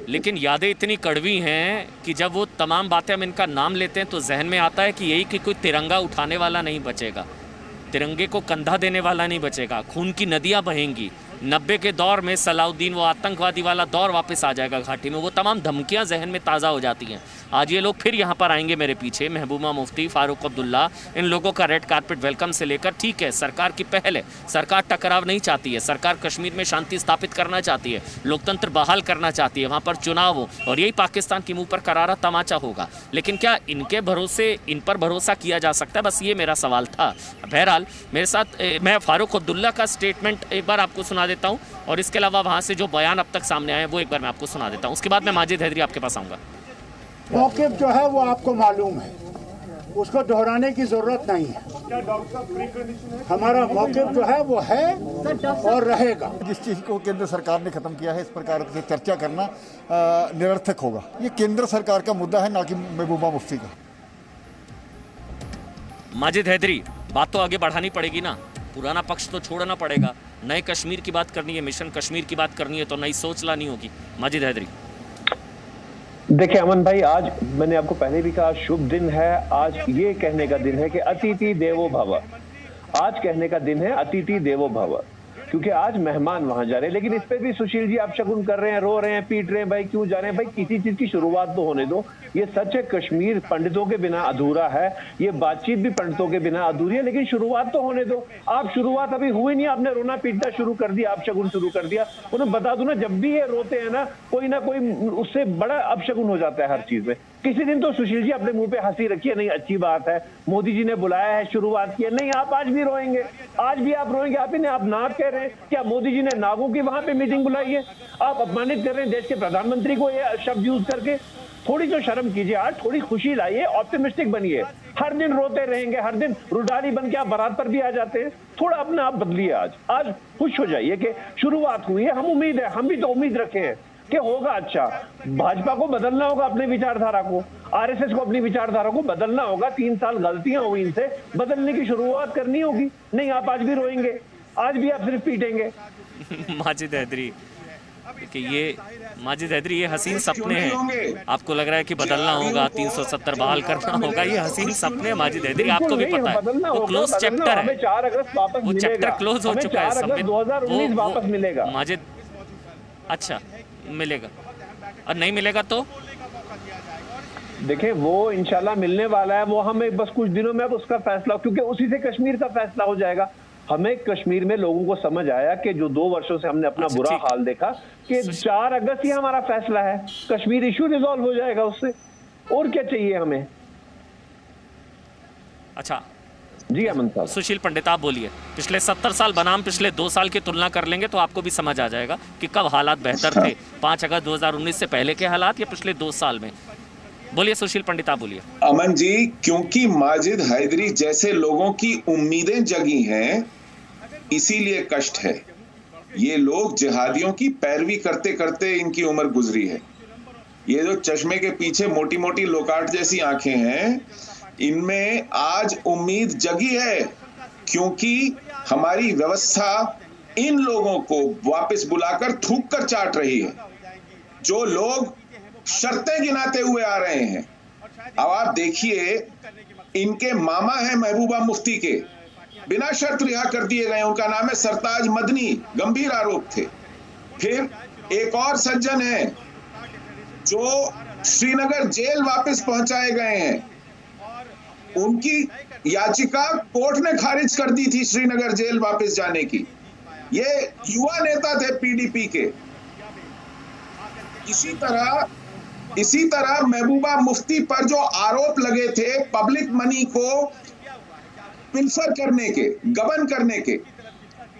Speaker 1: लेकिन यादें इतनी कड़वी हैं कि जब वो तमाम बातें हम इनका नाम लेते हैं तो जहन में आता है कि यही कि कोई तिरंगा उठाने वाला नहीं बचेगा, तिरंगे को कंधा देने वाला नहीं बचेगा, खून की नदियां बहेंगी। 90 के दौर में सलाउद्दीन, वो आतंकवादी वाला दौर वापस आ जाएगा घाटी में, वो तमाम धमकियां जहन में ताज़ा हो जाती हैं। आज ये लोग फिर यहाँ पर आएंगे मेरे पीछे, महबूबा मुफ्ती, फारूक अब्दुल्ला, इन लोगों का रेड कारपेट वेलकम से लेकर, ठीक है सरकार की पहल है, सरकार टकराव नहीं चाहती है, सरकार कश्मीर में शांति स्थापित करना चाहती है, लोकतंत्र बहाल करना चाहती है, वहाँ पर चुनाव हो, और यही पाकिस्तान के मुँह पर करारा तमाचा होगा। लेकिन क्या इनके भरोसे, इन पर भरोसा किया जा सकता है? बस ये मेरा सवाल था। बहरहाल मेरे साथ मैं फारूक अब्दुल्ला का स्टेटमेंट एक बार आपको सुना देता हूँ, और इसके अलावा वहाँ से जो बयान अब तक सामने आए हैं वो एक बार मैं आपको सुना देता हूँ, उसके बाद मैं माजिद हैदरी आपके पास आऊँगा।
Speaker 8: मौक़िफ़ जो है वो आपको मालूम है, उसको दोहराने की ज़रूरत नहीं है। हमारा मौक़िफ़ जो है वो है और रहेगा।
Speaker 9: जिस चीज़ को केंद्र सरकार ने ख़त्म किया है, इस प्रकार से चर्चा करना निरर्थक होगा। ये केंद्र सरकार का मुद्दा है, ना कि महबूबा मुफ्ती का।
Speaker 1: माजिद हैदरी, बात तो आगे बढ़ानी पड़ेगी ना, पुराना पक्ष तो छोड़ना पड़ेगा। नए कश्मीर की बात करनी है, मिशन कश्मीर की बात करनी है, तो नई सोच लानी होगी। माजिद हैदरी।
Speaker 4: देखिए अमन भाई, आज मैंने आपको पहले भी कहा, शुभ दिन है। आज ये कहने का दिन है कि अतिथि देवो भव। आज कहने का दिन है अतिथि देवो भव, क्योंकि आज मेहमान वहां जा रहे हैं। लेकिन इस पे भी सुशील जी आप शगुन कर रहे हैं, रो रहे हैं, पीट रहे हैं, भाई क्यों जा रहे हैं? भाई किसी चीज की शुरुआत तो होने दो। ये सच है, कश्मीर पंडितों के बिना अधूरा है, ये बातचीत भी पंडितों के बिना अधूरी है, लेकिन शुरुआत तो होने दो। आप शुरुआत अभी हुई नहीं, आपने रोना पीटना शुरू कर दिया, आप शगुन शुरू कर दिया। उन्हें बता दूं ना, जब भी ये रोते हैं ना, कोई ना कोई उससे बड़ा अपशगुन हो जाता है हर चीज में। किसी दिन तो सुशील जी अपने मुंह पे हंसी रखिए, नहीं अच्छी बात है, मोदी जी ने बुलाया है, शुरुआत की है। नहीं, आप आज भी रोएंगे, आज भी आप रोएंगे। आप इन्हें आप नाग कह रहे हैं, क्या मोदी जी ने नागों की वहां पे मीटिंग बुलाई है? आप अपमानित कर रहे हैं देश के प्रधानमंत्री को ये शब्द यूज करके। थोड़ी तो शर्म कीजिए, आज थोड़ी खुशी लाइए, ऑप्टिमिस्टिक बनिए। हर दिन रोते रहेंगे, हर दिन रुडाली बन के आप बारात पर भी आ जाते हैं। थोड़ा अपने आप बदलिए, आज खुश हो जाइए कि शुरुआत हुई है। हम उम्मीद है, हम भी तो उम्मीद रखे हैं कि होगा अच्छा। भाजपा को बदलना होगा, अपने विचारधारा को, आरएसएस को अपनी विचारधारा को बदलना होगा। 3 साल गलतियां हुई, इनसे बदलने की शुरुआत करनी होगी। नहीं, आप आज भी रोएंगे, आज भी आप सिर्फ पीटेंगे।
Speaker 1: माजिद हैदरी, कि ये माजिद हैदरी, ये हसीन सपने हैं। आपको लग रहा है कि बदलना होगा, 370 बहाल करना होगा, ये हसीन सपने हैं माजिद हैदरी, आपको भी पता है। वो क्लोज चैप्टर है,
Speaker 4: 4 अगस्त वापस
Speaker 1: वो चैप्टर क्लोज हो चुका है।
Speaker 4: 2019 वापस मिलेगा
Speaker 1: माजिद, अच्छा मिलेगा, और नहीं मिलेगा तो
Speaker 4: देखें, वो इंशाल्लाह मिलने वाला है। वो हमें बस कुछ दिनों में अब उसका फैसला, क्योंकि उसी से कश्मीर का फैसला हो जाएगा। हमें कश्मीर में लोगों को समझ आया कि जो 2 वर्षों से हमने अपना बुरा हाल देखा, कि 4 अगस्त ही हमारा फैसला है, कश्मीर इशू रिजॉल्व हो जाएगा उससे। और क्या चाहिए हमें?
Speaker 1: अच्छा
Speaker 4: जी अमन साहब।
Speaker 1: सुशील पंडित, आप बोलिए। पिछले 70 साल बनाम पिछले 2 साल की तुलना कर लेंगे तो आपको भी समझ आ जाएगा कि कब हालात बेहतर थे, 5 अगस्त 2019 से पहले के हालात या पिछले 2 साल में। बोलिए सुशील पंडित, आप बोलिए।
Speaker 3: अमन जी, क्योंकि माजिद हैदरी जैसे लोगों की उम्मीदें जगी हैं, इसीलिए कष्ट है। ये लोग जिहादियों की पैरवी करते करते इनकी उम्र गुजरी है। ये जो चश्मे के पीछे मोटी मोटी लोकाट जैसी आंखें हैं, इनमें आज उम्मीद जगी है क्योंकि हमारी व्यवस्था इन लोगों को वापस बुलाकर थूक कर चाट रही है। जो लोग शर्तें गिनाते हुए आ रहे हैं, अब आप देखिए, इनके मामा हैं महबूबा मुफ्ती के, बिना शर्त रिहा कर दिए गए। उनका नाम है सरताज मदनी, गंभीर आरोप थे। फिर एक और सज्जन है जो श्रीनगर जेल वापस पहुंचाए गए हैं, उनकी याचिका कोर्ट ने खारिज कर दी थी श्रीनगर जेल वापस जाने की। ये युवा नेता थे पीडीपी के। इसी तरह महबूबा मुफ्ती पर जो आरोप लगे थे पब्लिक मनी को पिल्फर करने के, गबन करने के,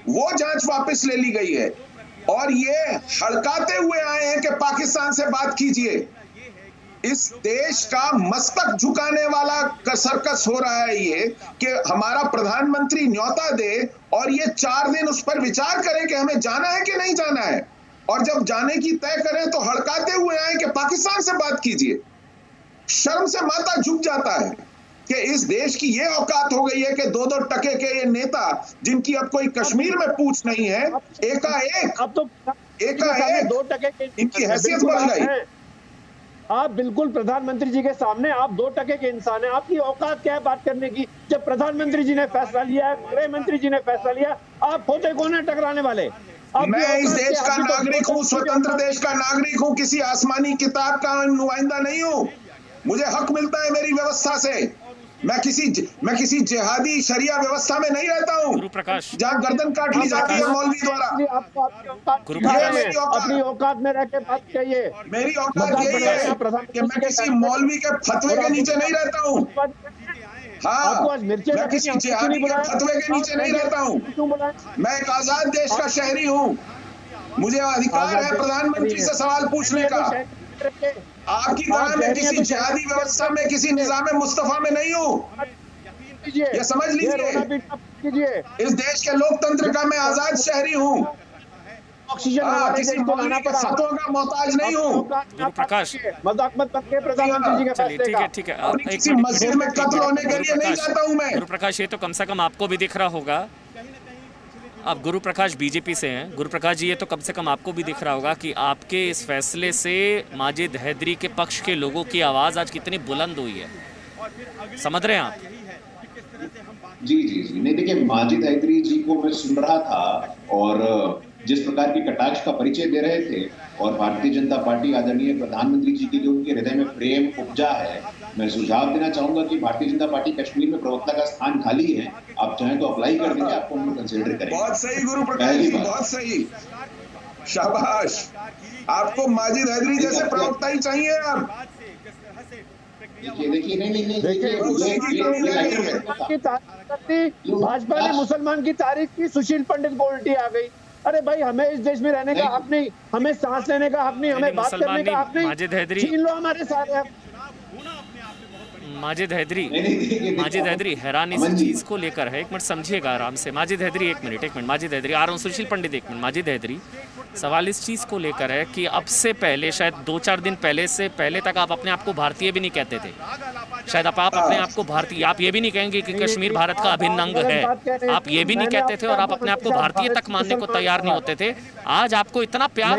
Speaker 3: वो जांच वापस ले ली गई है। और ये हड़काते हुए आए हैं कि पाकिस्तान से बात कीजिए। इस देश का मस्तक झुकाने वाला सर्कस हो रहा है ये, कि हमारा प्रधानमंत्री न्योता दे और ये 4 दिन उस पर विचार करें कि हमें जाना है कि नहीं जाना है, और जब जाने की तय करें तो हड़काते हुए आए कि पाकिस्तान से बात कीजिए। शर्म से माथा झुक जाता है कि इस देश की ये औकात हो गई है कि 2-2 टके के ये नेता, जिनकी अब कोई कश्मीर में पूछ नहीं है, एकाएक
Speaker 10: 2 टके के
Speaker 3: इनकी हैसियत बढ़ गई।
Speaker 10: आप बिल्कुल प्रधानमंत्री जी के सामने आप 2 टके के इंसान हैं। आपकी औकात क्या है बात करने की? जब प्रधानमंत्री जी ने फैसला लिया है, गृह मंत्री जी ने फैसला लिया, आप होते कौन है टकराने वाले?
Speaker 3: मैं इस देश का नागरिक हूँ, स्वतंत्र देश का नागरिक हूँ, किसी आसमानी किताब का नुमाइंदा नहीं हूँ। मुझे हक मिलता है मेरी व्यवस्था से। मैं किसी जिहादी शरिया व्यवस्था में नहीं रहता हूँ जहाँ गर्दन काट ली जाती है मौलवी द्वारा।
Speaker 10: अपनी औकात में रह के बात कहिए।
Speaker 3: मेरी औकात यही है कि मैं किसी मौलवी के फतवे के नीचे नहीं रहता हूँ। हाँ, मैं किसी जिहादी के फतवे के नीचे नहीं रहता हूँ। मैं एक आजाद देश का शहरी हूँ। मुझे अधिकार है प्रधानमंत्री से सवाल पूछने का। आपकी तरह मैं किसी जिहादी व्यवस्था में, किसी निजाम मुस्तफा में नहीं हूँ। ये समझ लीजिए, इस देश के लोकतंत्र का मैं आजाद शहरी हूँ। किसी मौलवी के फतवों का मोहताज नहीं हूँ।
Speaker 1: प्रकाश,
Speaker 10: मजाक मत करके प्रधानमंत्री जी के फैसले का।
Speaker 1: ठीक है।
Speaker 3: किसी मस्जिद में कत्ल होने के लिए नहीं जाता हूँ मैं।
Speaker 1: गुरु प्रकाश, ये तो कम से कम आपको भी दिख रहा होगा। आप गुरु प्रकाश बीजेपी से हैं। गुरु प्रकाश जी, ये तो कम से कम आपको भी दिख रहा होगा कि आपके इस फैसले से माजिद हैदरी के पक्ष के लोगों की आवाज़ आज कितनी बुलंद हुई है। समझ रहे हैं आप?
Speaker 5: जी। नहीं, देखिए, माजिद हैदरी जी को मैं सुन रहा था और जिस प्रकार की कटाक्ष का परिचय दे रहे थे, और भारतीय जनता पार्टी आदरणीय प्रधानमंत्री जी के लिए उनके हृदय में प्रेम उपजा है। मैं सुझाव देना चाहूंगा कि भारतीय जनता पार्टी कश्मीर में प्रवक्ता का स्थान खाली है, आप चाहें तो अप्लाई कर देंगे, आपको हम कंसिडर करेंगे।
Speaker 3: बहुत सही गुरु प्रकाश जी, बहुत सही, शाबाश। आपको माजिद हैदरी जैसे प्रवक्ता ही चाहिए यार।
Speaker 10: भाजपा ने मुसलमान की तारीफ की, सुशील पंडित को उल्टी आ गई। अरे भाई, हमें इस देश में रहने का हक नहीं, हमें सांस लेने का हक नहीं, हमें बात करने का हक नहीं। छीन लो हमारे सारे।
Speaker 1: माजिद हैदरी हैरान इस चीज को लेकर है। एक मिनट समझिएगा आराम से। माजिद हैदरी, एक मिनट। माजिद हैदरी आ रहा हूँ। सुशील पंडित, एक मिनट। माजिद हैदरी, सवाल इस चीज को लेकर है कि अब से पहले, शायद 2-4 दिन पहले तक आप अपने आप को भारतीय भी नहीं कहते थे। शायद आप अपने आप को भारतीय, आप ये भी नहीं कहेंगे कि कश्मीर भारत का अभिन्न अंग है। आप ये भी नहीं कहते थे और आप अपने आप को भारतीय तक मानने को तैयार नहीं होते थे। आज आपको इतना प्यार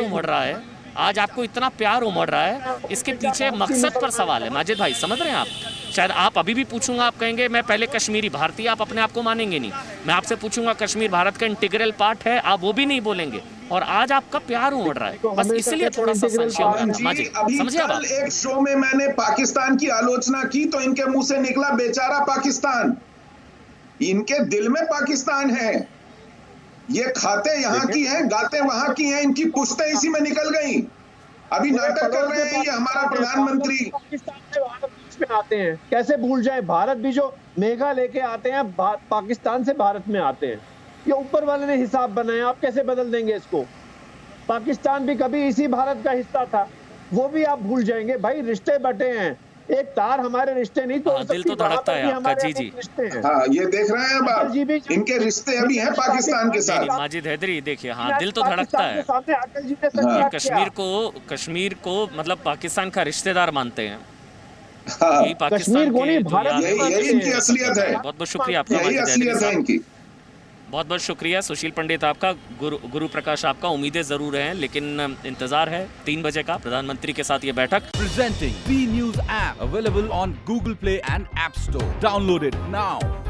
Speaker 1: उमड़ रहा है, इसके पीछे मकसद पर सवाल है। माजिद भाई, समझ रहे हैं आप? शायद आप अभी भी पूछूंगा, आप कहेंगे मैं पहले कश्मीरी भारतीय, आप अपने आप को मानेंगे नहीं। मैं आपसे पूछूंगा कश्मीर भारत का इंटीग्रल पार्ट है, आप वो भी नहीं बोलेंगे। और आज आपका प्यार उमड़ रहा है, बस इसलिए थोड़ा सा संशय हो रहा है। माजिद, समझिए आप?
Speaker 3: एक शो में मैंने पाकिस्तान की आलोचना की तो इनके मुंह से निकला बेचारा पाकिस्तान। इनके दिल में पाकिस्तान है। ये खाते यहाँ की हैं, गाते वहां की हैं, इनकी पुश्तें इसी में निकल गई। अभी नाटक कर रहे हैं ये हमारा प्रधानमंत्री।
Speaker 10: में आते हैं, कैसे भूल जाए? भारत भी जो मेगा लेके आते हैं, पाकिस्तान से भारत में आते हैं। ये ऊपर वाले ने हिसाब बनाया, आप कैसे बदल देंगे इसको? पाकिस्तान भी कभी इसी भारत का हिस्सा था, वो भी आप भूल जाएंगे। भाई, रिश्ते बटे हैं, एक तार हमारे रिश्ते नहीं तो
Speaker 1: दिल तो धड़कता है आपका। जी।
Speaker 3: हाँ, ये देख रहे हैं बात, इनके रिश्ते अभी हैं पाकिस्तान के साथ।
Speaker 1: माजिद हैदरी, देखिए, हाँ, दिल तो धड़कता है। कश्मीर को मतलब पाकिस्तान का रिश्तेदार मानते हैं। यही पाकिस्तान
Speaker 3: यही इनकी असलियत है।
Speaker 1: बहुत बहुत शुक्रिया आपका।
Speaker 3: यही असलियत है इनकी।
Speaker 1: बहुत बहुत शुक्रिया सुशील पंडित आपका, गुरु प्रकाश आपका। उम्मीदें जरूर हैं, लेकिन इंतजार है 3 बजे का प्रधानमंत्री के साथ ये बैठक।
Speaker 11: Presenting V News app available on Google Play and App Store. Download it now.